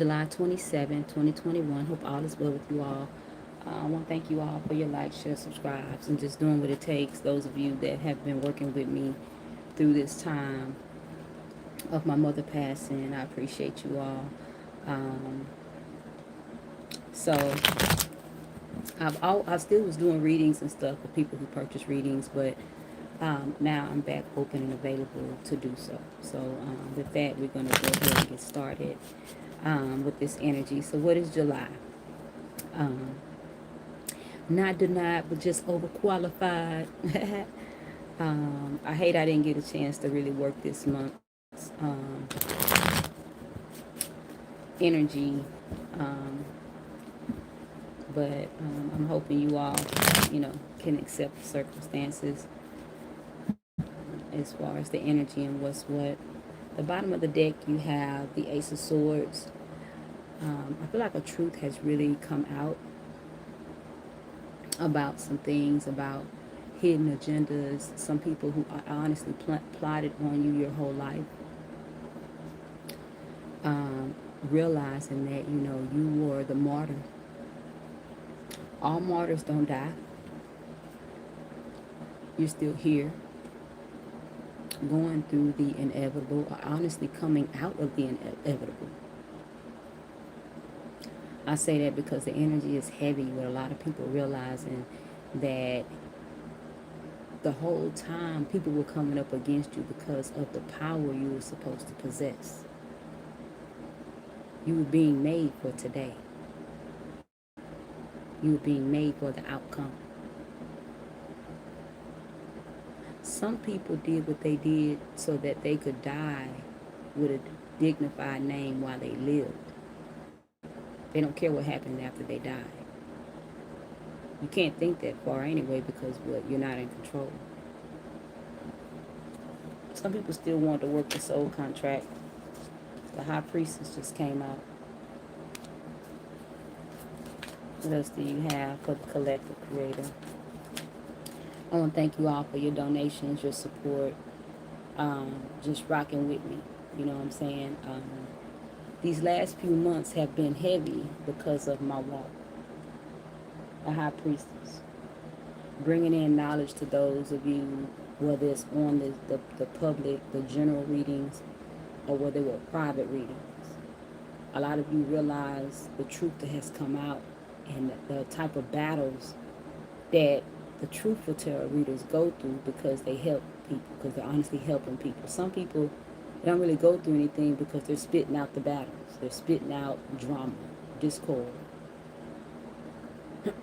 July 27, 2021. Hope all is well with you all. I want to thank you all for your likes, share, subscribes, and just doing what it takes. Those of you that have been working with me through this time of my mother passing, I appreciate you all. Um, so I still was doing readings and stuff for people who purchase readings, but now I'm back open and available to do so. So with that, we're going to go ahead and get started with this energy. So what is July? Um, Not denied, but just overqualified. I hate I didn't get a chance to really work this month's energy, um, but I'm hoping you all, can accept the circumstances as far as the energy and what's what. The bottom of the deck, you have the Ace of Swords. I feel like a truth has really come out about some things, about hidden agendas, some people who are honestly plotted on you your whole life. Realizing that, you were the martyr. All martyrs don't die. You're still here, going through the inevitable, or honestly coming out of the inevitable. I say that because the energy is heavy with a lot of people realizing that the whole time people were coming up against you because of the power you were supposed to possess. You were being made for today. You were being made for the outcome. Some people did what they did so that they could die with a dignified name while they lived. They don't care what happened after they died. You can't think that far anyway because you're not in control. Some people still want to work the soul contract. The High Priestess just came out. What else do you have for the collective creator? I want to thank you all for your donations, your support, just rocking with me. You know what I'm saying? These last few months have been heavy because of my walk. The High Priestess. Bringing in knowledge to those of you, whether it's on the public, the general readings, or whether they were private readings. A lot of you realize the truth that has come out and the type of battles that the truthful tarot readers go through because they help people, because they're honestly helping people. Some people, they don't really go through anything because they're spitting out the battles. They're spitting out drama, discord.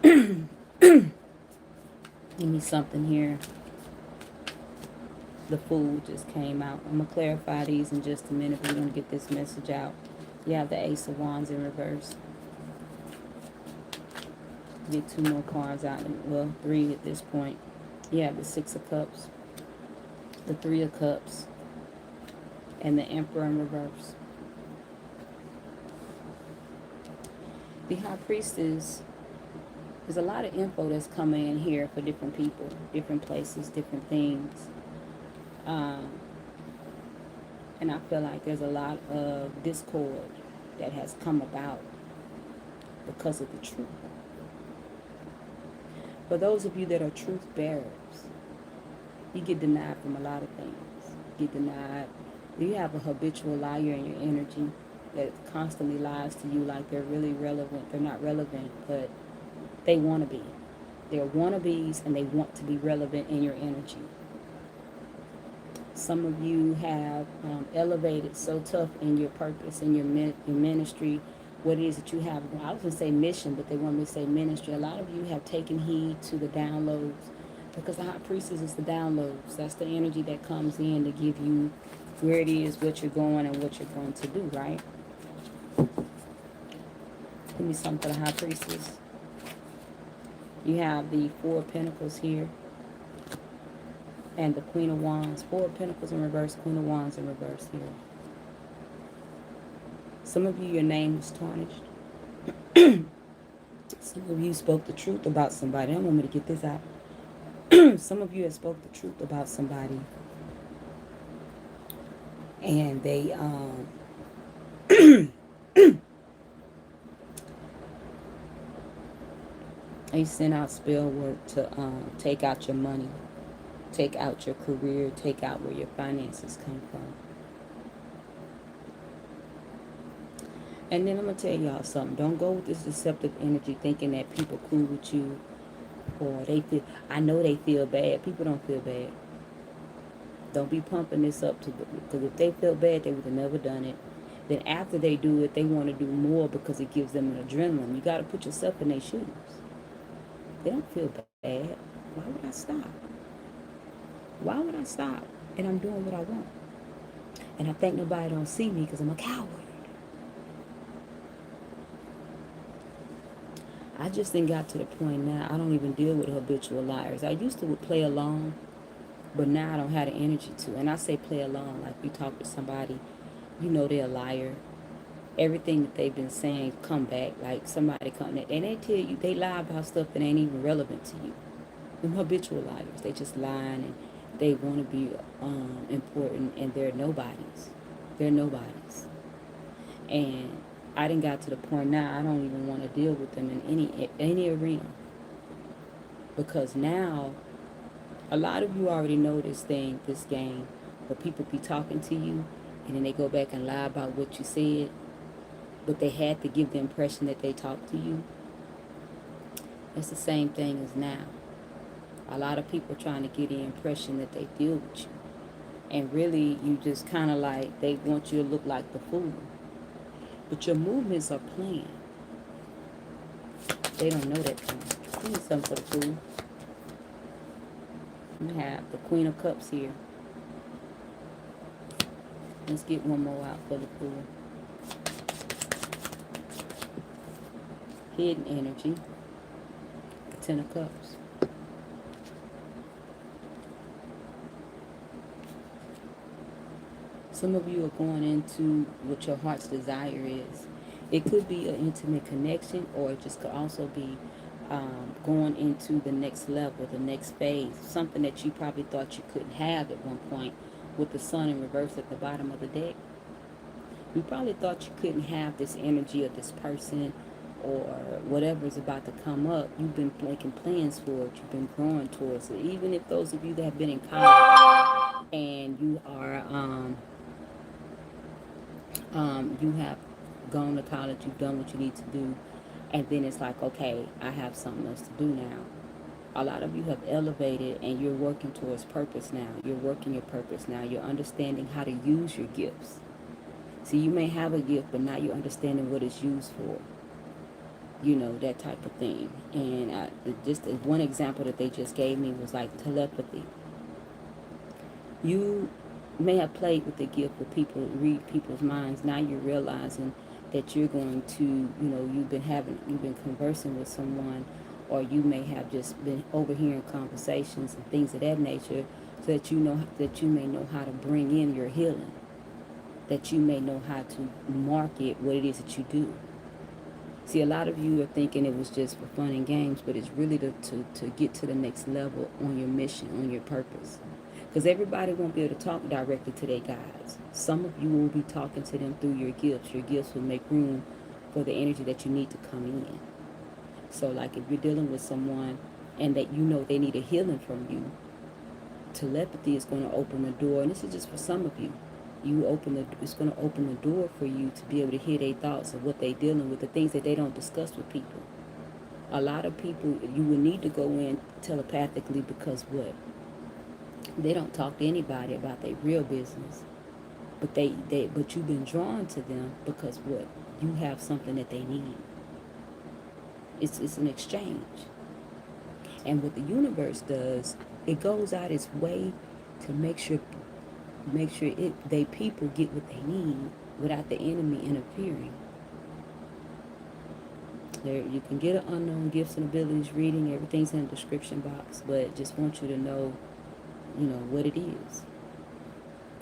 Give me something here. The Fool just came out. I'm going to clarify these in just a minute, but we're going to get this message out. You have the Ace of Wands in reverse. Get two more cards out. Well, three at this point. You have the Six of Cups, the Three of Cups, and the Emperor in reverse. The High Priestess, there's a lot of info that's coming in here for different people, different places, different things. And I feel like there's a lot of discord that has come about because of the truth. For those of you that are truth bearers, you get denied from a lot of things. You get denied. You have a habitual liar in your energy that constantly lies to you like they're really relevant. They're not relevant, but they want to be. They're wannabes and they want to be relevant in your energy. Some of you have elevated so tough in your purpose, in your ministry, what it is that you have. I was going to say mission, but they want me to say ministry. A lot of you have taken heed to the downloads because the High Priestess is the downloads. That's the energy that comes in to give you where it is, what you're going, and what you're going to do, right? Give me something for the High Priestess. You have the Four of Pentacles here. And the Queen of Wands. Four of Pentacles in reverse, Queen of Wands in reverse here. Some of you, your name was tarnished. Some of you spoke the truth about somebody. I don't want me to get this out. Some of you have spoke the truth about somebody. And they They send out spell work to take out your money, take out your career, take out where your finances come from. And then I'm going to tell y'all something. Don't go with this deceptive energy thinking that people cool with you or they feel, I know they feel bad. People don't feel bad. Don't be pumping this up to, because if they felt bad, they would have never done it. Then after they do it, they want to do more because it gives them an adrenaline. You got to put yourself in their shoes. They don't feel bad. Why would I stop? Why would I stop? And I'm doing what I want. And I think nobody don't see me because I'm a coward. I just think got to the point now I don't even deal with habitual liars. I used to play along, but now I don't have the energy to. And I say play along like you talk to somebody, you know they're a liar. Everything that they've been saying come back. Like somebody come and they tell you they lie about stuff that ain't even relevant to you. Them habitual liars. They just lying and they want to be important and they're nobodies. They're nobodies. And I done got to the point now I don't even want to deal with them in any arena. Because now a lot of you already know this game, where people be talking to you and then they go back and lie about what you said, but they had to give the impression that they talked to you. It's the same thing as now. A lot of people trying to get the impression that they deal with you. And really, you just kind of like, they want you to look like the fool. But your movements are planned. They don't know that plan. You need something for the fool. You have the Queen of Cups here. Let's get one more out for the fool. Hidden energy. The Ten of Cups. Some of you are going into what your heart's desire is. It could be an intimate connection, or it just could also be going into the next level, the next phase. Something that you probably thought you couldn't have at one point with the sun in reverse at the bottom of the deck. You probably thought you couldn't have this energy of this person or whatever is about to come up. You've been making plans for it. You've been growing towards it. Even if those of you that have been in college and you are you have gone to college, you've done what you need to do, and then it's like, okay, I have something else to do now. A lot of you have elevated and you're working towards purpose now. You're working your purpose now. You're understanding how to use your gifts. See, you may have a gift, but now you're understanding what it's used for. You know, that type of thing. And just one example that they just gave me was like telepathy. You may have played with the gift with people, read people's minds. Now you're realizing that you're going to, you've been conversing with someone, or you may have just been overhearing conversations and things of that nature, so that you may know how to bring in your healing, that you may know how to market what it is that you do. See, a lot of you are thinking it was just for fun and games, but it's really to get to the next level on your mission, on your purpose. Because everybody won't be able to talk directly to their guides. Some of you will be talking to them through your gifts. Your gifts will make room for the energy that you need to come in. So like if you're dealing with someone and that you know they need a healing from you, telepathy is going to open the door. And this is just for some of you. It's going to open the door for you to be able to hear their thoughts of what they're dealing with, the things that they don't discuss with people. A lot of people, you will need to go in telepathically because what? They don't talk to anybody about their real business. But but you've been drawn to them because what? You have something that they need. It's an exchange. And what the universe does, it goes out its way to make sure they people get what they need without the enemy interfering. There, you can get an unknown gifts and abilities reading. Everything's in the description box, but just want you to know, what it is.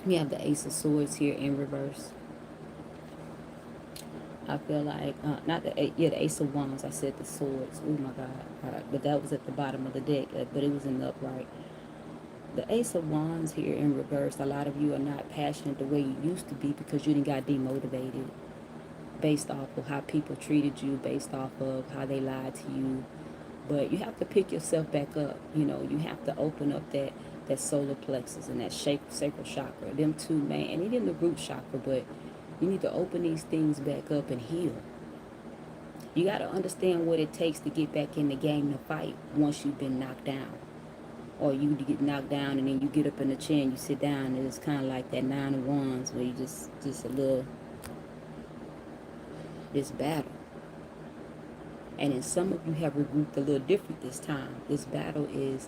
We have the Ace of Swords here in reverse. I feel like, the Ace of Wands. I said the Swords. Oh my God. But that was at the bottom of the deck, but it was in the upright. The Ace of Wands here in reverse. A lot of you are not passionate the way you used to be because you didn't got demotivated based off of how people treated you, based off of how they lied to you, But you have to pick yourself back up. You know, you have to open up that solar plexus and that sacral chakra. Them two, man, and even the root chakra. But you need to open these things back up and heal. You got to understand what it takes to get back in the game to fight once you've been knocked down. Or you get knocked down and then you get up in the chair and you sit down, and it's kind of like that 9 of Wands where you just a little, this battle. And then some of you have regrouped a little different this time. This battle is,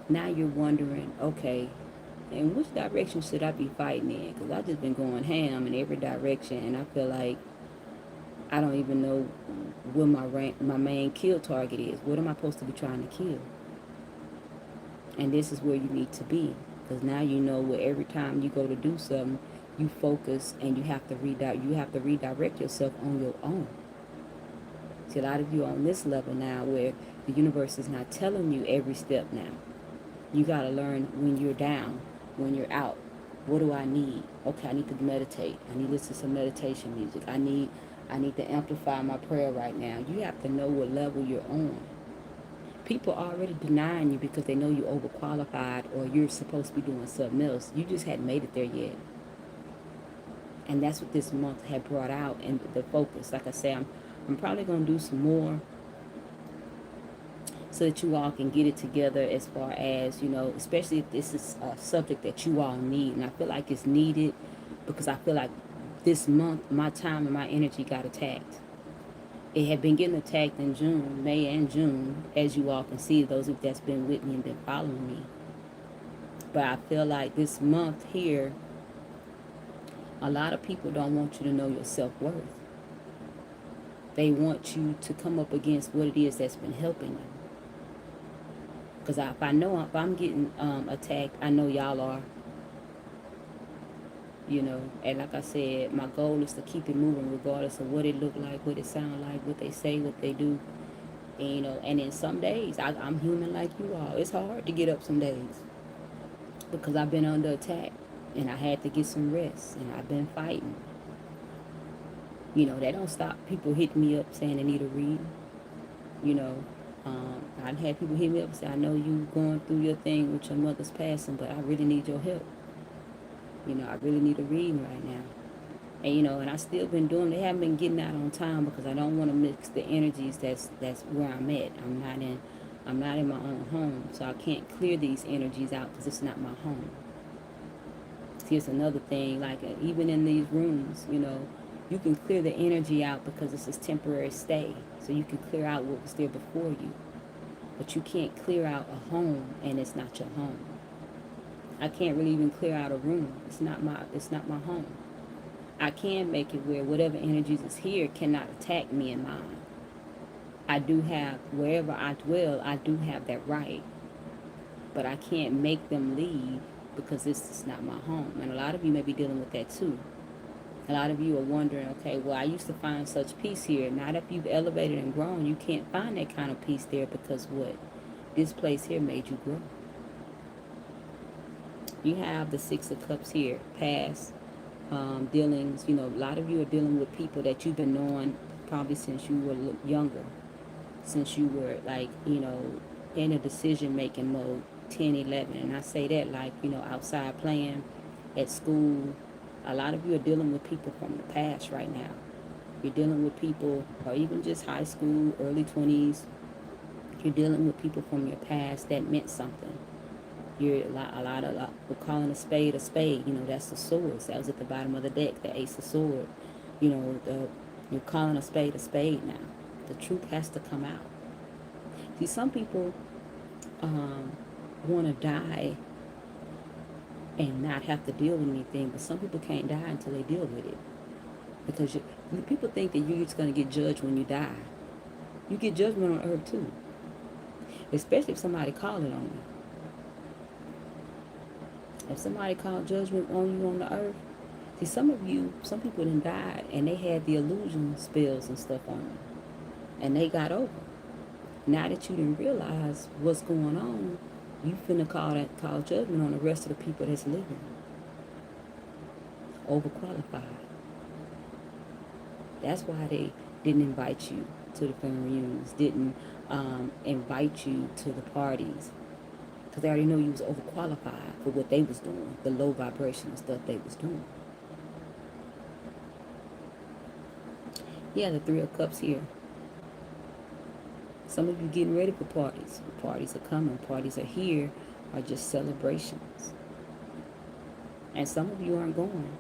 now you're wondering, okay, in which direction should I be fighting in? Because I've just been going ham in every direction, and I feel like I don't even know where my main kill target is. What am I supposed to be trying to kill? And this is where you need to be, because now you know where every time you go to do something, you focus and you have to redirect yourself on your own. See, a lot of you are on this level now where the universe is not telling you every step now. You got to learn when you're down, when you're out. What do I need? Okay, I need to meditate. I need to listen to some meditation music. I need to amplify my prayer right now. You have to know what level you're on. People are already denying you because they know you're overqualified or you're supposed to be doing something else. You just hadn't made it there yet. And that's what this month had brought out, and the focus. Like I say, I'm probably going to do some more so that you all can get it together as far as, you know, especially if this is a subject that you all need. And I feel like it's needed because I feel like this month my time and my energy got attacked. It had been getting attacked in June, May and June, as you all can see, those of you that's been with me and been following me. But I feel like this month here, a lot of people don't want you to know your self-worth. They want you to come up against what it is that's been helping you. Because if I'm getting attacked, I know y'all are. You know, and like I said, my goal is to keep it moving regardless of what it look like, what it sound like, what they say, what they do. And, you know, and in some days, I'm human like you all. It's hard to get up some days because I've been under attack and I had to get some rest and I've been fighting. You know, that don't stop people hitting me up saying they need a reading. You know, I've had people hit me up and say, I know you going through your thing with your mother's passing, but I really need your help. You know, I really need a reading right now. And, you know, and I still been doing, they haven't been getting out on time because I don't want to mix the energies that's where I'm at. I'm not in my own home. So I can't clear these energies out because it's not my home. See, it's another thing, like even in these rooms, you know, you can clear the energy out because it's this temporary stay. So you can clear out what was there before you. But you can't clear out a home and it's not your home. I can't really even clear out a room. It's not my home. I can make it where whatever energies is here cannot attack me and mine. I do have, wherever I dwell, I do have that right. But I can't make them leave because this is not my home. And a lot of you may be dealing with that too. A lot of you are wondering, okay, well, I used to find such peace here. Now that you've elevated and grown, you can't find that kind of peace there because what? This place here made you grow. You have the Six of Cups here, past dealings. You know, a lot of you are dealing with people that you've been knowing probably since you were younger, since you were like, you know, in a decision-making mode, 10, 11. And I say that like, you know, outside playing, at school. A lot of you are dealing with people from the past right now. You're dealing with people, or even just high school, early 20s. You're dealing with people from your past that meant something. You're we're calling a spade. You know, that's the swords. That was at the bottom of the deck, the Ace of Swords. You know, you're calling a spade now. The truth has to come out. See, some people want to die and not have to deal with anything, but some people can't die until they deal with it. Because people think that you're just going to get judged when you die. You get judgment on earth too. Especially if somebody call it on you. If somebody called judgment on you on the earth, see, some people done died and they had the illusion spells and stuff on them. And they got over. Now that you didn't realize what's going on, you finna call judgment on the rest of the people that's living. Overqualified. That's why didn't invite you to the family reunions, didn't invite you to the parties, because they already know you was overqualified for what they was doing, the low vibrational stuff they was doing. Yeah, the Three of Cups here. Some of you getting ready for parties. Parties are coming. Parties are here, are just celebrations. And some of you aren't going.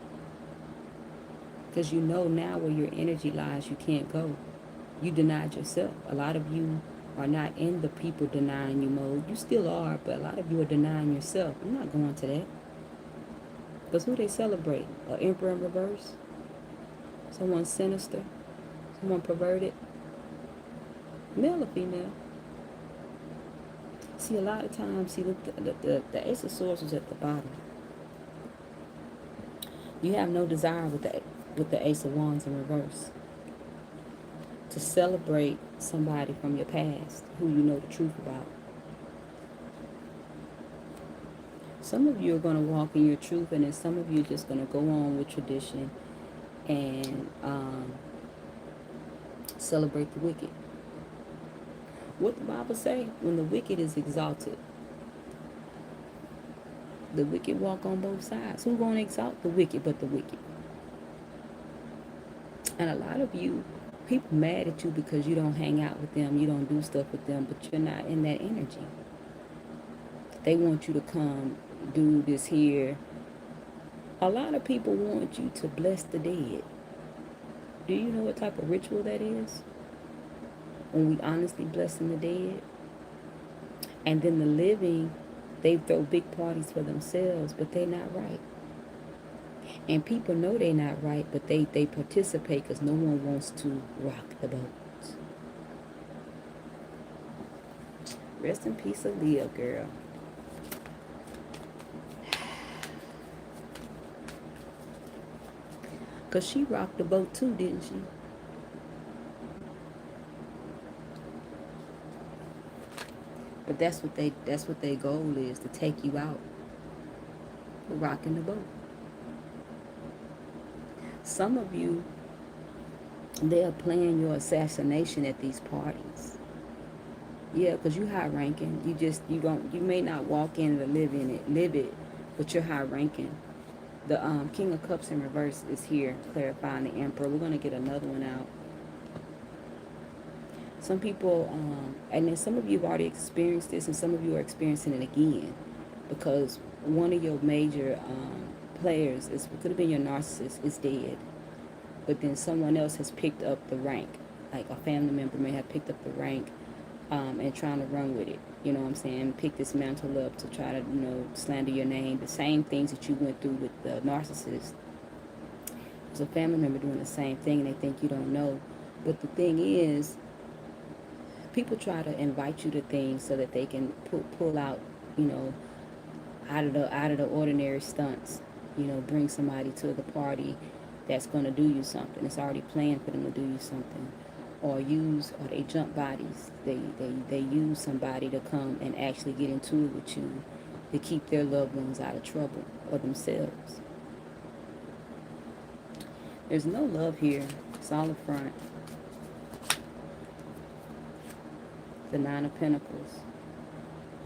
Because you know now where your energy lies, you can't go. You denied yourself. A lot of you are not in the people denying you mode. You still are, but a lot of you are denying yourself. I'm not going to that. Because who they celebrate? An emperor in reverse? Someone sinister? Someone perverted? Male or female? See, a lot of times, see, look, the Ace of Swords is at the bottom. You have no desire with the Ace of Wands in reverse to celebrate somebody from your past who you know the truth about. Some of you are going to walk in your truth, and then some of you are just going to go on with tradition and celebrate the wicked. What the Bible say? When the wicked is exalted, the wicked walk on both sides. Who's going to exalt the wicked but the wicked? And a lot of you, people mad at you because you don't hang out with them, you don't do stuff with them, but you're not in that energy. They want you to come do this here. A lot of people want you to bless the dead. Do you know what type of ritual that is? When we honestly blessing the dead. And then the living, they throw big parties for themselves, but they're not right. And people know they're not right, but they participate because no one wants to rock the boat. Rest in peace, Aaliyah, girl. Because she rocked the boat too, didn't she? But that's what their goal is, to take you out. Rocking the boat. Some of you, they are planning your assassination at these parties. Yeah, because you high ranking. You may not walk in to live it, but you're high ranking. The King of Cups in reverse is here, clarifying the Emperor. We're going to get another one out. Some people, and then some of you have already experienced this, and some of you are experiencing it again, because one of your major players, could have been your narcissist, is dead. But then someone else has picked up the rank. Like a family member may have picked up the rank and trying to run with it. You know what I'm saying? Pick this mantle up to try to, slander your name. The same things that you went through with the narcissist. There's a family member doing the same thing, and they think you don't know. But the thing is, people try to invite you to things so that they can pull out, out of the ordinary stunts. Bring somebody to the party that's going to do you something. It's already planned for them to do you something. Or they jump bodies. They use somebody to come and actually get into it with you to keep their loved ones out of trouble, or themselves. There's no love here. It's all a front. The Nine of Pentacles.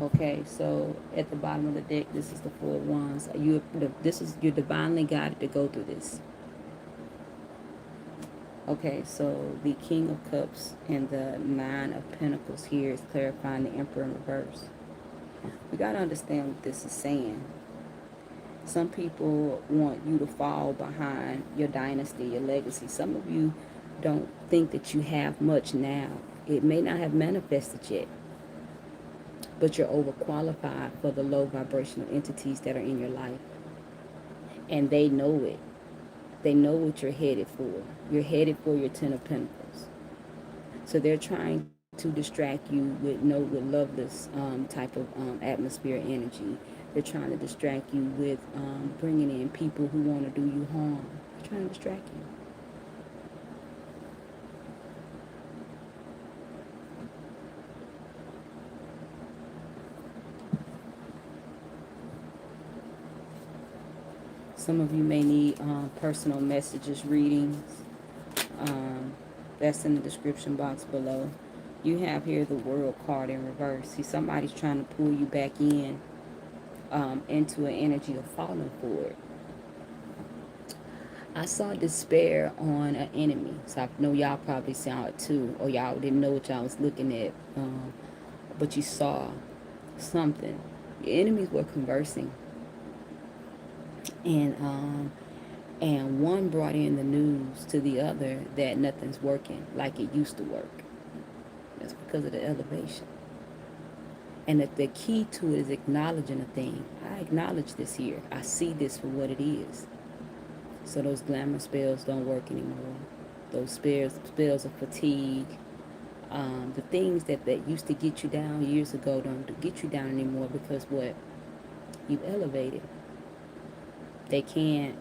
Okay, so at the bottom of the deck, this is the Four of Wands. You're divinely guided to go through this. Okay, so the King of Cups and the Nine of Pentacles here is clarifying the Emperor in reverse. We got to understand what this is saying. Some people want you to fall behind your dynasty, your legacy. Some of you don't think that you have much now. It may not have manifested yet, but you're overqualified for the low vibrational entities that are in your life. And they know it. They know what you're headed for. You're headed for your Ten of Pentacles. So they're trying to distract you with loveless type of atmosphere energy. They're trying to distract you with bringing in people who want to do you harm. They're trying to distract you. Some of you may need personal messages, readings. That's in the description box below. You have here the World card in reverse. See, somebody's trying to pull you back in into an energy of falling for it. I saw despair on an enemy. So I know y'all probably saw it too. Or y'all didn't know what y'all was looking at. But you saw something. Your enemies were conversing. And one brought in the news to the other that nothing's working like it used to work. That's because of the elevation. And that the key to it is acknowledging a thing. I acknowledge this here. I see this for what it is. So those glamour spells don't work anymore. Those spells of fatigue, the things that used to get you down years ago don't get you down anymore because what? You've elevated. They can't.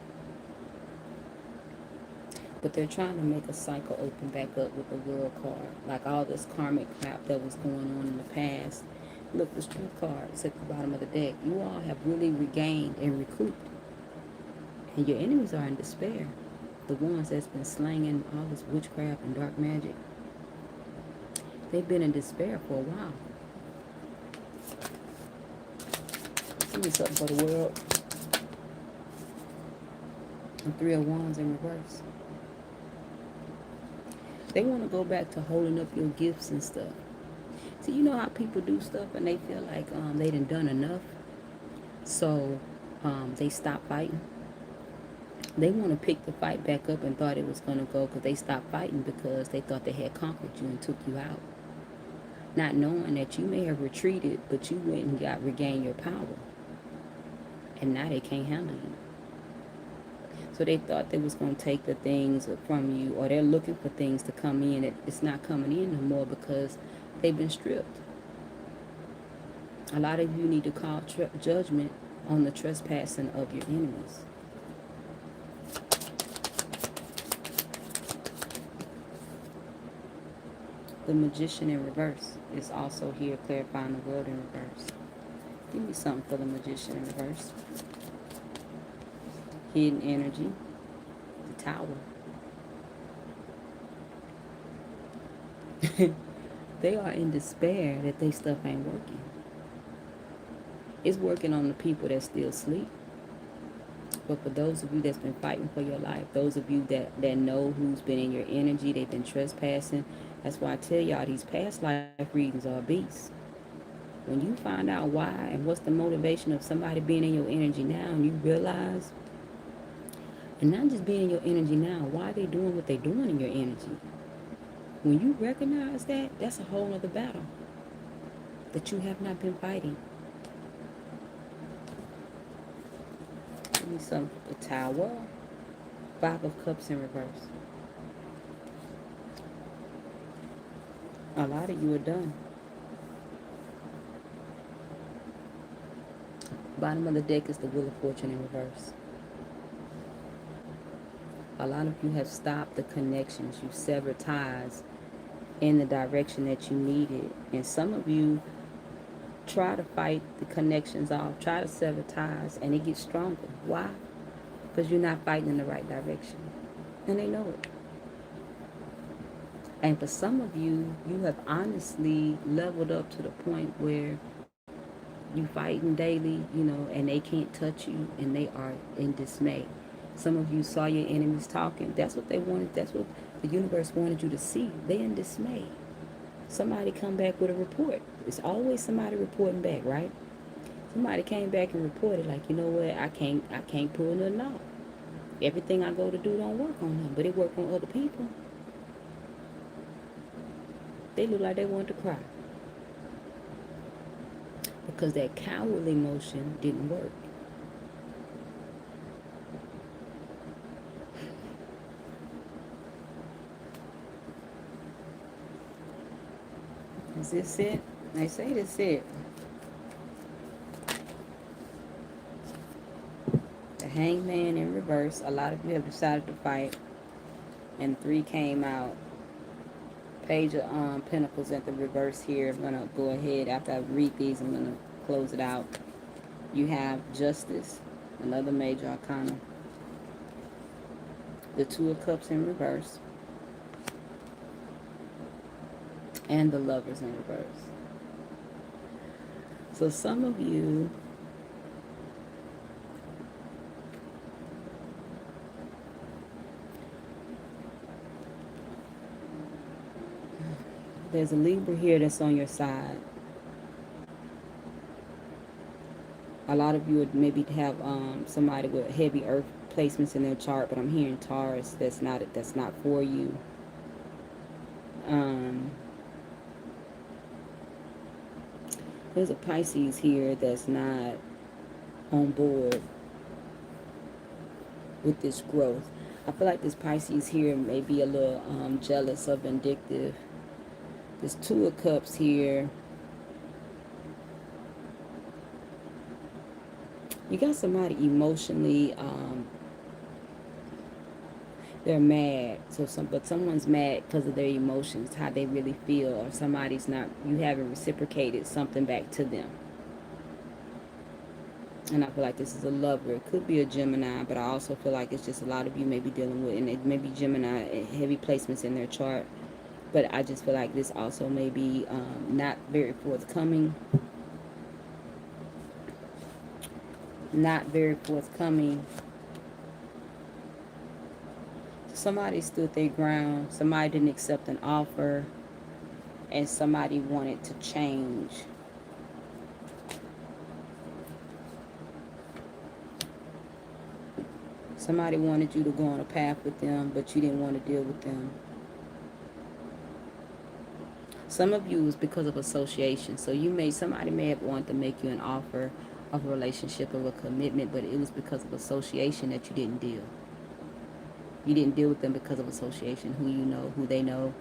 But they're trying to make a cycle open back up with the World card. Like all this karmic crap that was going on in the past. Look, the Strength cards at the bottom of the deck. You all have really regained and recouped. And your enemies are in despair. The ones that's been slanging all this witchcraft and dark magic. They've been in despair for a while. Give me something for the world. And 3 of Wands in reverse. They want to go back to holding up your gifts and stuff. See, you know how people do stuff and they feel like they done enough. So they stop fighting. They want to pick the fight back up and thought it was going to go because they stopped fighting because they thought they had conquered you and took you out. Not knowing that you may have retreated, but you went and regained your power. And now they can't handle you. So they thought they was going to take the things from you, or they're looking for things to come in. It's not coming in no more because they've been stripped. A lot of you need to call judgment on the trespassing of your enemies. The Magician in reverse is also here, clarifying the world in reverse. Give me something for the Magician in reverse. Hidden energy. The Tower. They are in despair that their stuff ain't working. It's working on the people that still sleep. But for those of you that's been fighting for your life, those of you that know who's been in your energy, they've been trespassing. That's why I tell y'all these past life readings are a beast. When you find out why and what's the motivation of somebody being in your energy now, and you realize, and not just being in your energy now, why they doing what they doing in your energy. When you recognize that, that's a whole other battle that you have not been fighting. Give me some, the Tower. 5 of Cups in reverse. A lot of you are done. Bottom of the deck is the Wheel of Fortune in reverse. A lot of you have stopped the connections. You've severed ties in the direction that you needed. And some of you try to fight the connections off, try to sever ties, and it gets stronger. Why? Because you're not fighting in the right direction. And they know it. And for some of you, you have honestly leveled up to the point where you fighting daily, and they can't touch you, and they are in dismay. Some of you saw your enemies talking. That's what they wanted. That's what the universe wanted you to see. They're in dismay. Somebody come back with a report. It's always somebody reporting back, right? Somebody came back and reported, like, you know what, I can't pull nothing off. Everything I go to do don't work on them, but it work on other people. They look like they want to cry. Because that cowardly motion didn't work. Is this it? They say this is it. The Hangman in reverse. A lot of you have decided to fight. And 3 came out. Page of Pentacles at the reverse here. I'm going to go ahead. After I read these, I'm going to close it out. You have Justice. Another major arcana. The 2 of Cups in reverse. and the Lovers in reverse. So some of you, there's a Libra here that's on your side. A lot of you would maybe have somebody with heavy earth placements in their chart, but I'm hearing Taurus. That's not for you. There's a Pisces here that's not on board with this growth. I feel like this Pisces here may be a little jealous or vindictive. There's Two of Cups here. You got somebody emotionally, they're mad. But someone's mad because of their emotions, how they really feel, or somebody's not, you haven't reciprocated something back to them. And I feel like this is a lover. It could be a Gemini, but I also feel like it's just a lot of you may be dealing with, and it may be Gemini, heavy placements in their chart. But I just feel like this also may be not very forthcoming. Not very forthcoming. Somebody stood their ground. Somebody didn't accept an offer. And somebody wanted to change. Somebody wanted you to go on a path with them, but you didn't want to deal with them. Some of you is because of association. So somebody may have wanted to make you an offer of a relationship, of a commitment, but it was because of association that you didn't deal. You didn't deal with them because of association. Who you know, who they know,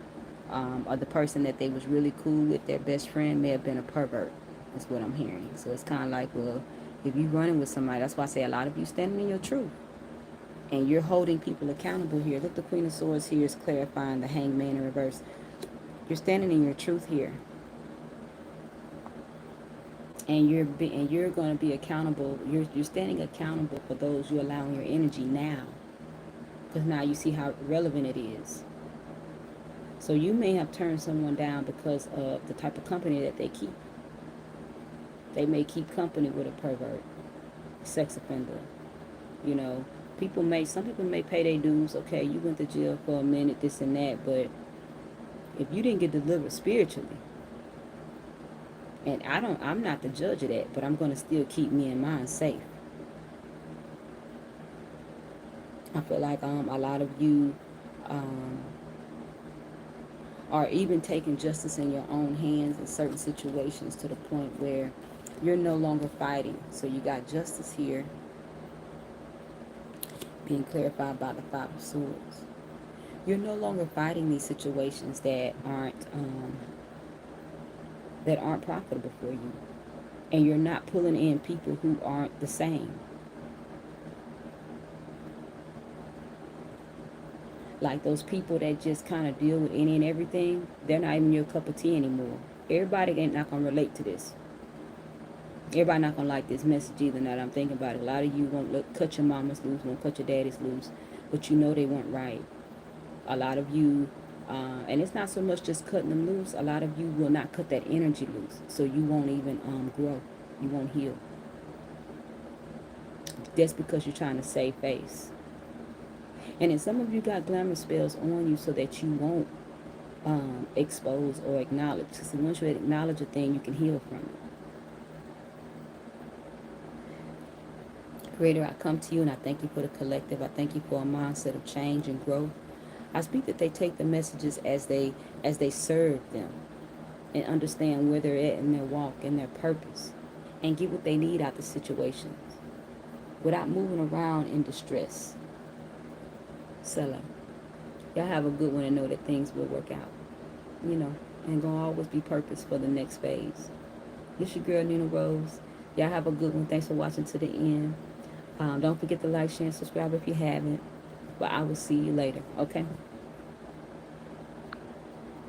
or the person that they was really cool with, their best friend, may have been a pervert. That's what I'm hearing. So it's kind of like, well, if you're running with somebody, that's why I say a lot of you standing in your truth. And you're holding people accountable here. Look, the Queen of Swords here is clarifying the Hangman in reverse. You're standing in your truth here. And you're going to be accountable. You're standing accountable for those you're allowing your energy now. Because now you see how relevant it is. So you may have turned someone down because of the type of company that they keep. They may keep company with a pervert, sex offender. You know, some people may pay their dues. Okay, you went to jail for a minute, this and that, but if you didn't get delivered spiritually, and I'm not the judge of that, but I'm going to still keep me and mine safe. I feel like a lot of you are even taking justice in your own hands in certain situations to the point where you're no longer fighting. So you got justice here being clarified by the Five of Swords. You're no longer fighting these situations that aren't profitable for you. And you're not pulling in people who aren't the same. Like those people that just kind of deal with any and everything, they're not even your cup of tea anymore. Everybody ain't not going to relate to this. Everybody not going to like this message either now that I'm thinking about it. A lot of you won't cut your mamas loose, won't cut your daddies loose, but you know they weren't right. A lot of you, and it's not so much just cutting them loose, a lot of you will not cut that energy loose. So you won't even grow. You won't heal. That's because you're trying to save face. And then some of you got glamour spells on you so that you won't expose or acknowledge. Because once you acknowledge a thing, you can heal from it. Creator, I come to you and I thank you for the collective. I thank you for a mindset of change and growth. I speak that they take the messages as they serve them and understand where they're at in their walk and their purpose and get what they need out of the situations without moving around in distress. Selah. Y'all have a good one and know that things will work out. You know, and gonna always be purpose for the next phase. This your girl, NeenaRose. Y'all have a good one. Thanks for watching to the end. Don't forget to like, share, and subscribe if you haven't. But I will see you later, okay?